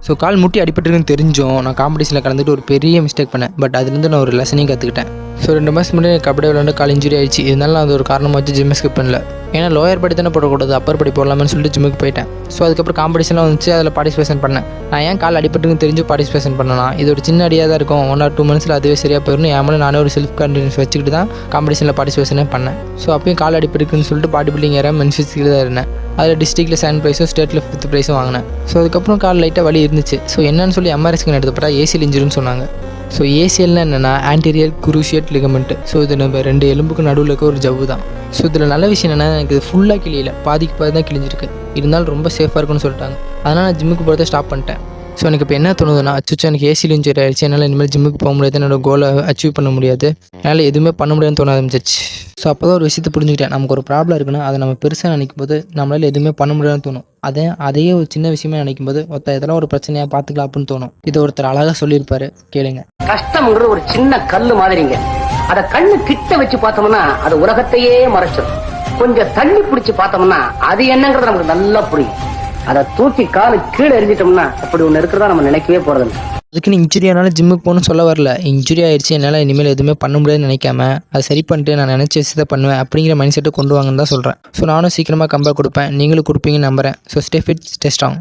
So கால் முட்டி அடிபட்டுருக்குன்னு தெரிஞ்சும் நான் காம்படிஷனில் கலந்துட்டு ஒரு பெரிய மிஸ்டேக் பண்ணேன். பட் அதுலேருந்து நான் ஒரு லெசனையும் கற்றுக்கிட்டேன். ஸோ 2 மாதம் முன்னாடி கபடி விளாண்டு கால் இன்ஜுரி ஆயிடுச்சு. இதனால நான் அது ஒரு காரணமாக வச்சு ஜிம்மை ஸ்கிப் பண்ணல. ஏன்னா லோயர் படி தானே போடக்கூடாது, அப்பர் படி போடலாம்னு சொல்லிட்டு ஜிம்முக்கு போயிட்டேன். ஸோ அதுக்கப்புறம் காம்படிஷன்லாம் வந்துச்சு, அதில் பார்ட்டிசிபேஷன் பண்ணேன். நான் ஏன் கால் அடிபட்டுன்னு தெரிஞ்சு பார்ட்டிசிபேஷன் பண்ணேன்னா, இது ஒரு சின்ன அடியாக தான் இருக்கும், 1 or 2 months அதுவே சரியாக போயிடும். ஏன் நானே ஒரு செல்ஃப் கான்ஃபிடன்ஸ் வச்சுக்கிட்டு தான் காம்படிஷனில் பார்ட்டிசிபேஷனே பண்ணேன். ஸோ அப்பயும் கால் அடிபட்டுருக்குன்னு சொல்லிட்டு பாடி பில்டிங் ஏற மென்ஃபிஸில் தான் இருந்தேன். அதில் டிஸ்ட்ரிக்ட்டில் 7th ப்ரைஸும் ஸ்டேட்டில் 5th ப்ரைஸும் வாங்கினேன். ஸோ அதுக்கப்புறம் கால் லைட்டாக வலி இருந்துச்சு. ஸோ என்னன்னு சொல்லி எம்ஆர்ஐ ஸ்கேன் எடுத்தப்பட்டா ஏசிஎல் இன்ஜுரின்னு சொன்னாங்க. ஸோ ஏசிஎல்னா என்னென்னா ஆன்டீரியர் குரூஷியேட் லிகமெண்ட். ஸோ இது நம்ம 2 எலும்புக்கு நடுவில் இருக்க ஒரு ஜவ்வு தான். ஸோ இதில் நல்ல விஷயம் என்னென்னா, எனக்கு இது ஃபுல்லாக கிளியில, பாதிக்கு பாதி தான் கிழிஞ்சிருக்கு. இருந்தாலும் ரொம்ப சேஃபாக இருக்குன்னு சொல்லிட்டாங்க. அதனால் நான் ஜிம்முக்கு போகிறத ஸ்டாப் பண்ணிட்டேன். ஸோ எனக்கு இப்போ என்ன தோணுதுன்னா, அச்சோ எனக்கு ஏசிஎல் இன்ஜுரி ஆயிடுச்சு, என்னால் இனிமேல் ஜிம்முக்கு போக முடியாது, என்னோட கோலை அச்சீவ் பண்ண முடியாது, என்னால் எதுவுமே பண்ண முடியாதுன்னு தோண ஆரம்பிச்சிச்சு. ஸோ அப்போ தான் ஒரு விஷயத்தை புரிஞ்சுக்கிட்டேன். நமக்கு ஒரு ப்ராப்ளம் இருக்குன்னா அதை நம்ம பெருசாக நினைக்கும் போது நம்மளால் எதுவுமே பண்ண முடியாதுன்னு தோணும். அதையே ஒரு சின்ன விஷயமே நினைக்கும் போது இதெல்லாம் ஒரு பிரச்சனையாக பார்த்துக்கலாம் அப்படின்னு தோணும். இது ஒருத்தர் அழகாக சொல்லியிருப்பாரு, கேளுங்க. கஷ்டம்ங்கிறது ஒரு சின்ன கல்லு மாதிரிங்க. அத கண்ணு கிட்ட வச்சு பார்த்தோம்னா அது உலகத்தையே மறைச்சிடும். கொஞ்சம் தண்ணி பிடிச்சு பார்த்தோம்னா அது என்னங்கிறது நமக்கு நல்லா புரியும். அதை தூக்கி காலு கீழே எரிஞ்சிட்டோம்னா அப்படி ஒன்று இருக்கிறதா நம்ம நினைக்கவே போறது. அதுக்குன்னு இன்ஜுரி ஆனாலும் ஜிம்முக்கு போகணும்னு சொல்ல வரல. இன்ஜுரி ஆயிடுச்சு, என்னால் இனிமேல் எதுவுமே பண்ண முடியாதுன்னு நினைக்காம அதை சரி பண்ணிட்டு நான் நினச்ச விஷயத்தை பண்ணுவேன் அப்படிங்கிற மைண்ட் செட்டை கொண்டு வாங்கன்னு தான் சொல்கிறேன். ஸோ நானும் சீக்கிரமாக கம்பேக் கொடுப்பேன், நீங்களும் கொடுப்பீங்கன்னு நம்புகிறேன். So stay fit, stay strong.